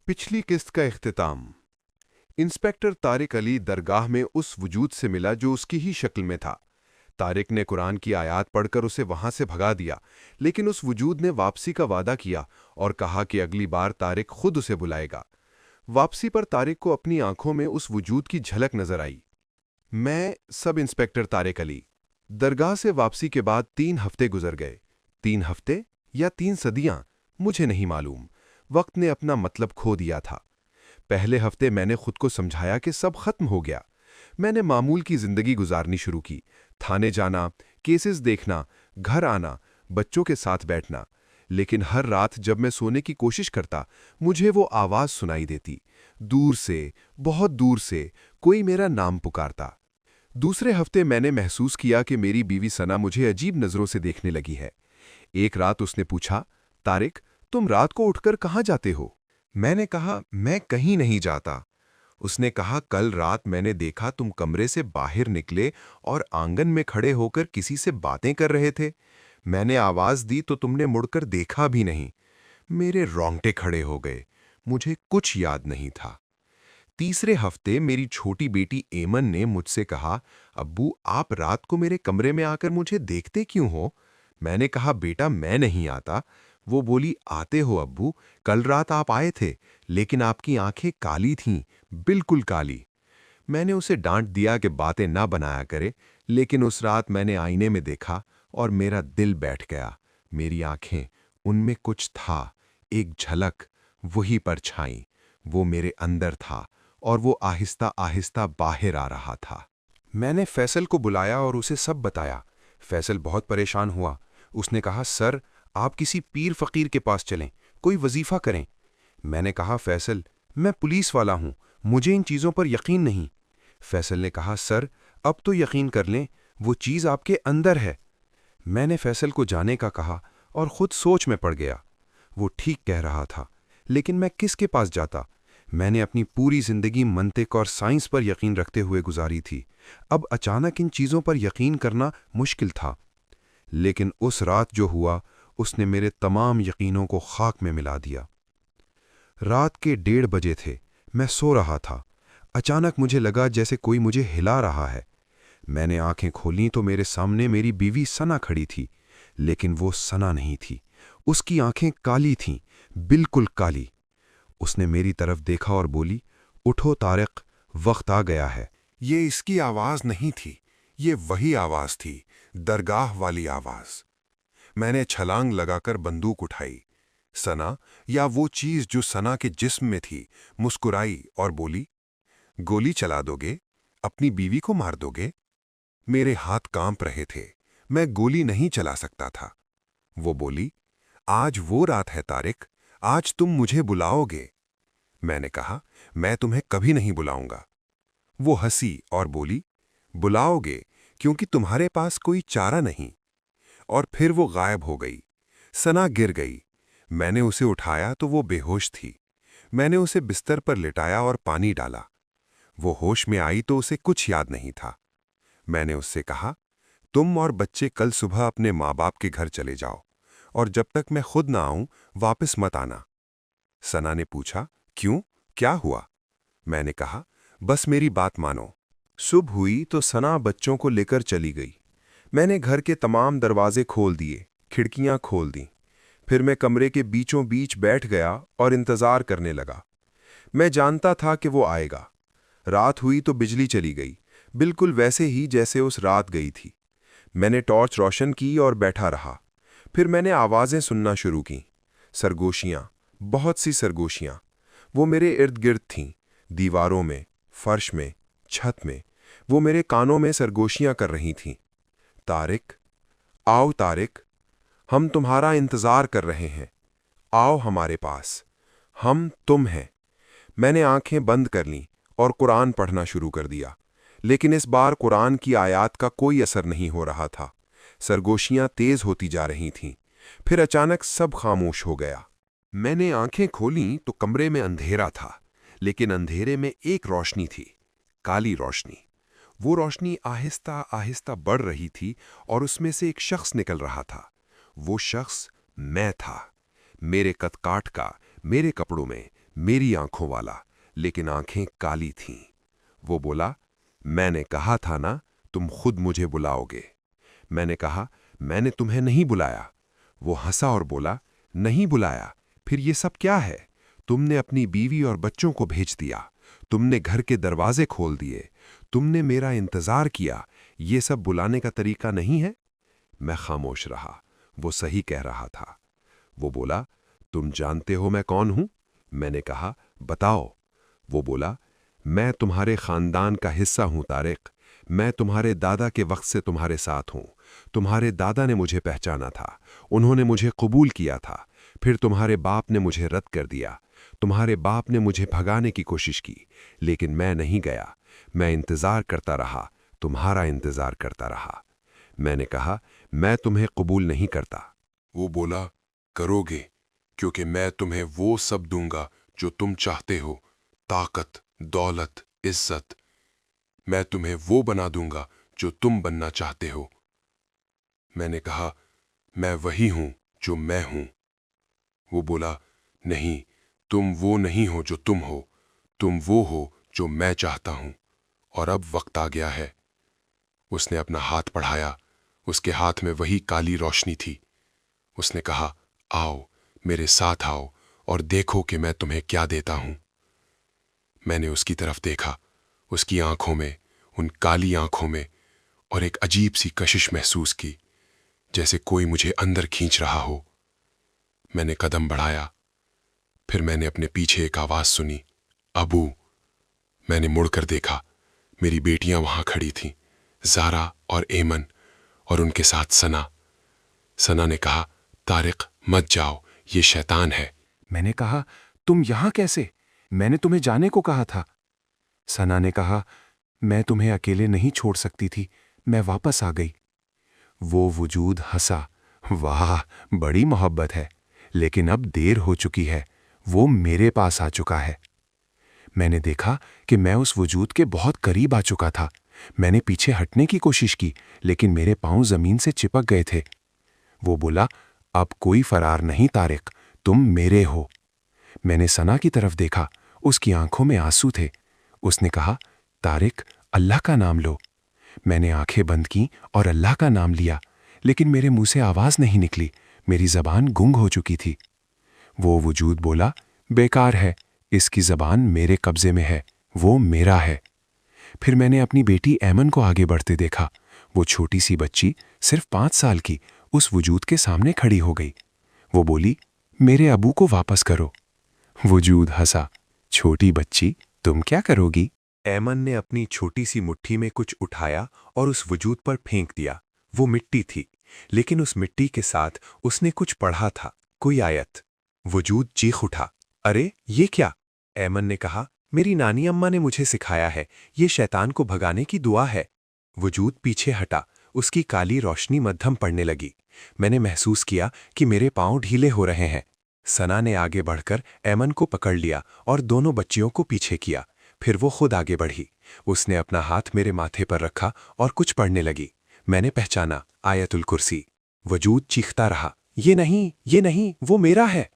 पिछली किस्त का इख्तिताम। इंस्पेक्टर तारिक अली दरगाह में उस वजूद से मिला जो उसकी ही शक्ल में था। तारिक ने कुरान की आयत पढ़कर उसे वहां से भगा दिया, लेकिन उस वजूद ने वापसी का वादा किया और कहा कि अगली बार तारिक खुद उसे बुलाएगा। वापसी पर तारिक को अपनी आंखों में उस वजूद की झलक नजर आई। मैं सब इंस्पेक्टर तारिक अली। दरगाह से वापसी के बाद 3 हफ्ते गुजर गए। 3 हफ्ते या 3 सदियां, मुझे नहीं मालूम। वक्त ने अपना मतलब खो दिया था। पहले हफ्ते मैंने खुद को समझाया कि सब खत्म हो गया। मैंने मामूल की जिंदगी गुजारनी शुरू की। थाने जाना, केसेस देखना, घर आना, बच्चों के साथ बैठना। लेकिन हर रात जब मैं सोने की कोशिश करता, मुझे वो आवाज सुनाई देती। दूर से, बहुत दूर से कोई मेरा नाम पुकारता। दूसरे हफ्ते मैंने महसूस किया कि मेरी बीवी सना मुझे अजीब नजरों से देखने लगी है। एक रात उसने पूछा, तारिक, तुम रात को उठकर कहाँ जाते हो? मैंने कहा, मैं कहीं नहीं जाता। उसने कहा, कल रात मैंने देखा तुम कमरे से बाहर निकले और आंगन में खड़े होकर किसी से बातें कर रहे थे। मैंने आवाज दी तो तुमने मुड़कर देखा भी नहीं। मेरे रोंगटे खड़े हो गए। मुझे कुछ याद नहीं था। तीसरे हफ्ते मेरी छोटी बेटी एमन ने मुझसे कहा, अब्बू, आप रात को मेरे कमरे में आकर मुझे देखते क्यों हो? मैंने कहा, बेटा, मैं नहीं आता। वो बोली, आते हो अब्बू, कल रात आप आए थे, लेकिन आपकी आंखें काली थीं, बिल्कुल काली। मैंने उसे डांट दिया कि बातें ना बनाया करे, लेकिन उस रात मैंने आईने में देखा और मेरा दिल बैठ गया। मेरी आंखें, उनमें कुछ था, एक झलक, वही परछाई। वो मेरे अंदर था और वो आहिस्ता आहिस्ता बाहर आ रहा था। मैंने फैसल को बुलाया और उसे सब बताया। फैसल बहुत परेशान हुआ। उसने कहा, सर, आप किसी पीर फकीर के पास चलें, कोई वजीफा करें। मैंने कहा, फैसल, मैं पुलिस वाला हूं, मुझे इन चीज़ों पर यकीन नहीं। फैसल ने कहा, सर, अब तो यकीन कर लें, वो चीज़ आपके अंदर है। मैंने फैसल को जाने का कहा और खुद सोच में पड़ गया। वो ठीक कह रहा था, लेकिन मैं किसके पास जाता? मैंने अपनी पूरी जिंदगी मंतिक और साइंस पर यकीन रखते हुए गुजारी थी। अब अचानक इन चीज़ों पर यकीन करना मुश्किल था। लेकिन उस रात जो हुआ, उसने मेरे तमाम यकीनों को खाक में मिला दिया। रात के 1:30 बजे थे। मैं सो रहा था। अचानक मुझे लगा जैसे कोई मुझे हिला रहा है। मैंने आंखें खोलीं तो मेरे सामने मेरी बीवी सना खड़ी थी, लेकिन वो सना नहीं थी। उसकी आंखें काली थीं, बिल्कुल काली। उसने मेरी तरफ देखा और बोली, उठो तारिक, वक्त आ गया है। ये इसकी आवाज नहीं थी, ये वही आवाज थी, दरगाह वाली आवाज। मैंने छलांग लगाकर बंदूक उठाई। सना, या वो चीज जो सना के जिस्म में थी, मुस्कुराई और बोली, गोली चला दोगे? अपनी बीवी को मार दोगे? मेरे हाथ कांप रहे थे। मैं गोली नहीं चला सकता था। वो बोली, आज वो रात है तारिक, आज तुम मुझे बुलाओगे। मैंने कहा, मैं तुम्हें कभी नहीं बुलाऊंगा। वो हंसी और बोली, बुलाओगे, क्योंकि तुम्हारे पास कोई चारा नहीं। और फिर वो गायब हो गई। सना गिर गई। मैंने उसे उठाया तो वो बेहोश थी। मैंने उसे बिस्तर पर लिटाया और पानी डाला। वो होश में आई तो उसे कुछ याद नहीं था। मैंने उससे कहा, तुम और बच्चे कल सुबह अपने माँ बाप के घर चले जाओ, और जब तक मैं खुद ना आऊं वापस मत आना। सना ने पूछा, क्यों, क्या हुआ? मैंने कहा, बस मेरी बात मानो। सुबह हुई तो सना बच्चों को लेकर चली गई। मैंने घर के तमाम दरवाजे खोल दिए, खिड़कियां खोल दी। फिर मैं कमरे के बीचों बीच बैठ गया और इंतजार करने लगा। मैं जानता था कि वो आएगा। रात हुई तो बिजली चली गई, बिल्कुल वैसे ही जैसे उस रात गई थी। मैंने टॉर्च रोशन की और बैठा रहा। फिर मैंने आवाज़ें सुनना शुरू की। सरगोशियाँ, बहुत सी सरगोशियाँ। वो मेरे इर्द गिर्द थीं, दीवारों में, फर्श में, छत में। वो मेरे कानों में सरगोशियाँ कर रही थीं। तारिक, आओ तारिक, हम तुम्हारा इंतज़ार कर रहे हैं। आओ हमारे पास, हम तुम हैं। मैंने आंखें बंद कर लीं और कुरान पढ़ना शुरू कर दिया, लेकिन इस बार कुरान की आयत का कोई असर नहीं हो रहा था। सरगोशियां तेज होती जा रही थीं। फिर अचानक सब खामोश हो गया। मैंने आंखें खोलीं तो कमरे में अंधेरा था, लेकिन अंधेरे में एक रोशनी थी, काली रोशनी। वो रोशनी आहिस्ता आहिस्ता बढ़ रही थी और उसमें से एक शख्स निकल रहा था। वो शख्स मैं था। मेरे कद काठ का, मेरे कपड़ों में, मेरी आंखों वाला, लेकिन आंखें काली थीं। वो बोला, मैंने कहा था ना तुम खुद मुझे बुलाओगे। मैंने कहा, मैंने तुम्हें नहीं बुलाया। वो हंसा और बोला, नहीं बुलाया, फिर ये सब क्या है? तुमने अपनी बीवी और बच्चों को भेज दिया, तुमने घर के दरवाजे खोल दिए, तुमने मेरा इंतजार किया, ये सब बुलाने का तरीका नहीं है। मैं खामोश रहा, वो सही कह रहा था। वो बोला, तुम जानते हो मैं कौन हूं? मैंने कहा, बताओ। वो बोला, मैं तुम्हारे खानदान का हिस्सा हूं तारिक। मैं तुम्हारे दादा के वक्त से तुम्हारे साथ हूं। तुम्हारे दादा ने मुझे पहचाना था, उन्होंने मुझे कबूल किया था। फिर तुम्हारे बाप ने मुझे रद्द कर दिया। तुम्हारे बाप ने मुझे भगाने की कोशिश की, लेकिन मैं नहीं गया। मैं इंतजार करता रहा, तुम्हारा इंतजार करता रहा। मैंने कहा, मैं तुम्हें कबूल नहीं करता। वो बोला, करोगे, क्योंकि मैं तुम्हें वो सब दूंगा जो तुम चाहते हो, ताकत, दौलत, इज्जत। मैं तुम्हें वो बना दूंगा जो तुम बनना चाहते हो। मैंने कहा, मैं वही हूं जो मैं हूं। वो बोला, नहीं, तुम वो नहीं हो जो तुम हो, तुम वो हो जो मैं चाहता हूं, और अब वक्त आ गया है। उसने अपना हाथ बढ़ाया, उसके हाथ में वही काली रोशनी थी। उसने कहा, आओ, मेरे साथ आओ और देखो कि मैं तुम्हें क्या देता हूं। मैंने उसकी तरफ देखा, उसकी आंखों में, उन काली आंखों में, और एक अजीब सी कशिश महसूस की, जैसे कोई मुझे अंदर खींच रहा हो। मैंने कदम बढ़ाया, फिर मैंने अपने पीछे एक आवाज सुनी, अबू। मैंने मुड़कर देखा, मेरी बेटियां वहां खड़ी थीं, ज़ारा और एमन, और उनके साथ सना। सना ने कहा, तारिक मत जाओ, ये शैतान है। मैंने कहा, तुम यहां कैसे? मैंने तुम्हें जाने को कहा था। सना ने कहा, मैं तुम्हें अकेले नहीं छोड़ सकती थी, मैं वापस आ गई। वो वजूद हंसा, वाह, बड़ी मोहब्बत है, लेकिन अब देर हो चुकी है, वो मेरे पास आ चुका है। मैंने देखा कि मैं उस वजूद के बहुत करीब आ चुका था। मैंने पीछे हटने की कोशिश की, लेकिन मेरे पांव जमीन से चिपक गए थे। वो बोला, अब कोई फरार नहीं तारिक, तुम मेरे हो। मैंने सना की तरफ देखा, उसकी आंखों में आंसू थे। उसने कहा, तारिक, अल्लाह का नाम लो। मैंने आंखें बंद की और अल्लाह का नाम लिया, लेकिन मेरे मुंह से आवाज नहीं निकली, मेरी जबान गुंग हो चुकी थी। वो वजूद बोला, बेकार है, इसकी जबान मेरे कब्जे में है, वो मेरा है। फिर मैंने अपनी बेटी ऐमन को आगे बढ़ते देखा। वो छोटी सी बच्ची, सिर्फ 5 साल की, उस वजूद के सामने खड़ी हो गई। वो बोली, मेरे अबू को वापस करो। वजूद हंसा, छोटी बच्ची, तुम क्या करोगी? ऐमन ने अपनी छोटी सी मुट्ठी में कुछ उठाया और उस वजूद पर फेंक दिया। वो मिट्टी थी, लेकिन उस मिट्टी के साथ उसने कुछ पढ़ा था, कोई आयत। वजूद चीख उठा, अरे ये क्या? ऐमन ने कहा, मेरी नानी अम्मा ने मुझे सिखाया है, ये शैतान को भगाने की दुआ है। वजूद पीछे हटा, उसकी काली रोशनी मध्यम पड़ने लगी। मैंने महसूस किया कि मेरे पांव ढीले हो रहे हैं। सना ने आगे बढ़कर ऐमन को पकड़ लिया और दोनों बच्चियों को पीछे किया। फिर वो खुद आगे बढ़ी। उसने अपना हाथ मेरे माथे पर रखा और कुछ पढ़ने लगी। मैंने पहचाना, आयतुल कुर्सी। वजूद चीखता रहा, ये नहीं, वो मेरा है।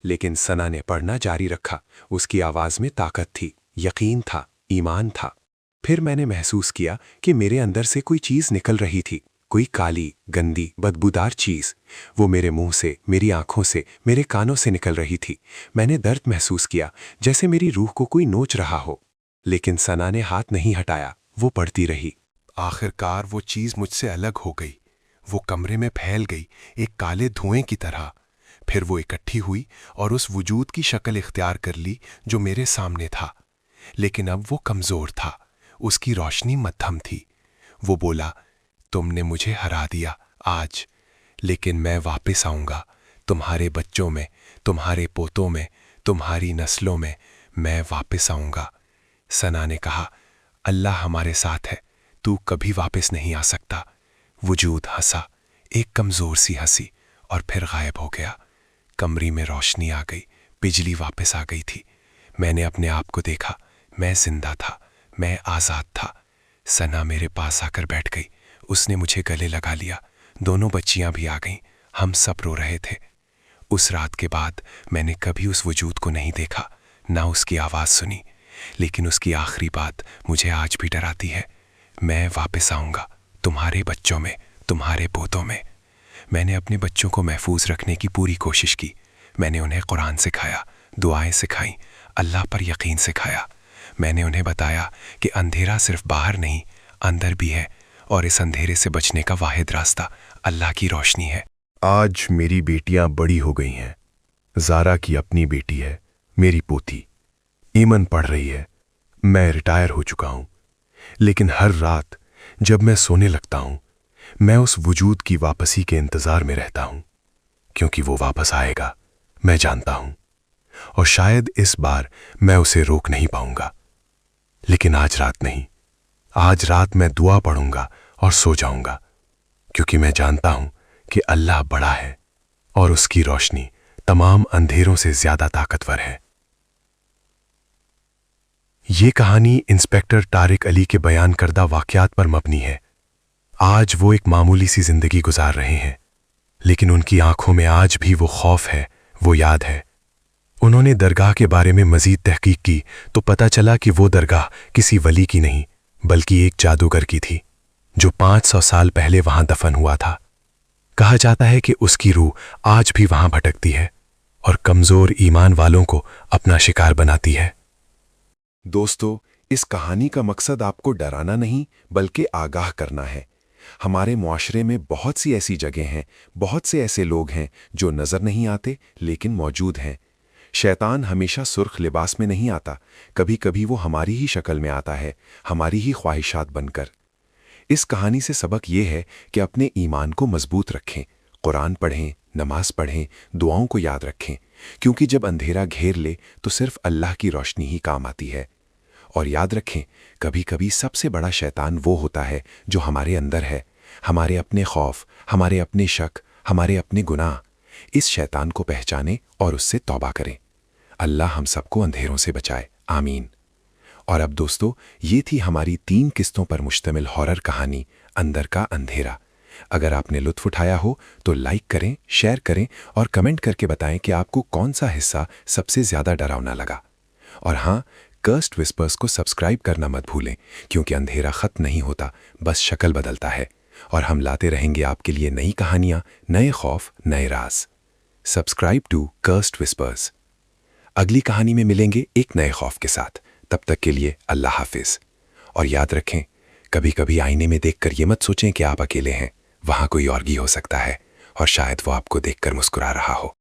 लेकिन सना ने पढ़ना जारी रखा। उसकी आवाज में ताकत थी, यकीन था, ईमान था। फिर मैंने महसूस किया कि मेरे अंदर से कोई चीज निकल रही थी, कोई काली, गंदी, बदबूदार चीज। वो मेरे मुंह से, मेरी आंखों से, मेरे कानों से निकल रही थी। मैंने दर्द महसूस किया, जैसे मेरी रूह को कोई नोच रहा हो। लेकिन सना ने हाथ नहीं हटाया, वो पढ़ती रही। आखिरकार वो चीज मुझसे अलग हो गई। वो कमरे में फैल गई, एक काले धुएं की तरह। फिर वो इकट्ठी हुई और उस वजूद की शक्ल इख्तियार कर ली जो मेरे सामने था। लेकिन अब वो कमजोर था, उसकी रोशनी मध्यम थी। वो बोला, तुमने मुझे हरा दिया आज, लेकिन मैं वापस आऊंगा। तुम्हारे बच्चों में, तुम्हारे पोतों में, तुम्हारी नस्लों में मैं वापस आऊंगा। सना ने कहा, अल्लाह हमारे साथ है, तू कभी वापस नहीं आ सकता। वजूद हंसा, एक कमजोर सी हंसी, और फिर गायब हो गया। कमरे में रोशनी आ गई, बिजली वापस आ गई थी। मैंने अपने आप को देखा, मैं जिंदा था, मैं आज़ाद था। सना मेरे पास आकर बैठ गई, उसने मुझे गले लगा लिया। दोनों बच्चियां भी आ गईं, हम सब रो रहे थे। उस रात के बाद मैंने कभी उस वजूद को नहीं देखा, نہ اس کی آواز سنی، لیکن اس کی آخری بات مجھے آج بھی ڈراتی ہے۔ میں واپس آؤں گا، تمہارے بچوں میں، تمہارے پوتوں میں۔ میں نے اپنے بچوں کو محفوظ رکھنے کی پوری کوشش کی۔ میں نے انہیں قرآن سکھایا، دعائیں سکھائیں، اللہ پر یقین سکھایا۔ میں نے انہیں بتایا کہ اندھیرا صرف باہر نہیں، اندر بھی ہے، اور اس اندھیرے سے بچنے کا واحد راستہ اللہ کی روشنی ہے۔ آج میری بیٹیاں بڑی ہو گئی ہیں۔ زارا کی اپنی بیٹی ہے، میری پوتی ایمن پڑھ رہی ہے۔ میں ریٹائر ہو چکا ہوں، لیکن ہر رات جب میں سونے لگتا ہوں میں اس وجود کی واپسی کے انتظار میں رہتا ہوں، کیونکہ وہ واپس آئے گا، میں جانتا ہوں، اور شاید اس بار میں اسے روک نہیں پاؤں گا۔ لیکن آج رات نہیں، آج رات میں دعا پڑھوں گا اور سو جاؤں گا، کیونکہ میں جانتا ہوں کہ اللہ بڑا ہے اور اس کی روشنی تمام اندھیروں سے زیادہ طاقتور ہے۔ یہ کہانی انسپکٹر طارق علی کے بیان کردہ واقعات پر مبنی ہے۔ آج وہ ایک معمولی سی زندگی گزار رہے ہیں، لیکن ان کی آنکھوں میں آج بھی وہ خوف ہے، وہ یاد ہے۔ انہوں نے درگاہ کے بارے میں مزید تحقیق کی تو پتہ چلا کہ وہ درگاہ کسی ولی کی نہیں بلکہ ایک جادوگر کی تھی، جو 500 سال پہلے وہاں دفن ہوا تھا۔ کہا جاتا ہے کہ اس کی روح آج بھی وہاں بھٹکتی ہے اور کمزور ایمان والوں کو اپنا شکار بناتی ہے۔ دوستو، اس کہانی کا مقصد آپ کو ڈرانا نہیں بلکہ آگاہ کرنا ہے۔ ہمارے معاشرے میں بہت سی ایسی جگہیں ہیں، بہت سے ایسے لوگ ہیں جو نظر نہیں آتے لیکن موجود ہیں۔ شیطان ہمیشہ سرخ لباس میں نہیں آتا، کبھی کبھی وہ ہماری ہی شکل میں آتا ہے، ہماری ہی خواہشات بن کر۔ اس کہانی سے سبق یہ ہے کہ اپنے ایمان کو مضبوط رکھیں، قرآن پڑھیں، نماز پڑھیں، دعاؤں کو یاد رکھیں، کیونکہ جب اندھیرا گھیر لے تو صرف اللہ کی روشنی ہی کام آتی ہے۔ اور یاد رکھیں، کبھی کبھی سب سے بڑا شیطان وہ ہوتا ہے جو ہمارے اندر ہے، ہمارے اپنے خوف، ہمارے اپنے شک، ہمارے اپنے گناہ۔ اس شیطان کو پہچانیں اور اس سے توبہ کریں۔ اللہ ہم سب کو اندھیروں سے بچائے، آمین۔ اور اب دوستو، یہ تھی ہماری 3 قسطوں پر مشتمل ہارر کہانی اندر کا اندھیرا۔ اگر آپ نے لطف اٹھایا ہو تو لائک کریں، شیئر کریں اور کمنٹ کر کے بتائیں کہ آپ کو کون سا حصہ سب سے زیادہ ڈراؤنا لگا۔ اور ہاں، کرسڈ وسپرز کو سبسکرائب کرنا مت بھولیں، کیونکہ اندھیرا ختم نہیں ہوتا، بس شکل بدلتا ہے، اور ہم لاتے رہیں گے آپ کے لیے نئی کہانیاں، نئے خوف، نئے راز۔ Subscribe to Cursed Whispers. اگلی کہانی میں ملیں گے ایک نئے خوف کے ساتھ۔ تب تک کے لیے اللہ حافظ۔ اور یاد رکھیں، کبھی کبھی آئینے میں دیکھ کر یہ مت سوچیں کہ آپ اکیلے ہیں، وہاں کوئی اور بھی ہو سکتا ہے، اور شاید وہ آپ کو دیکھ کر مسکرا رہا ہو۔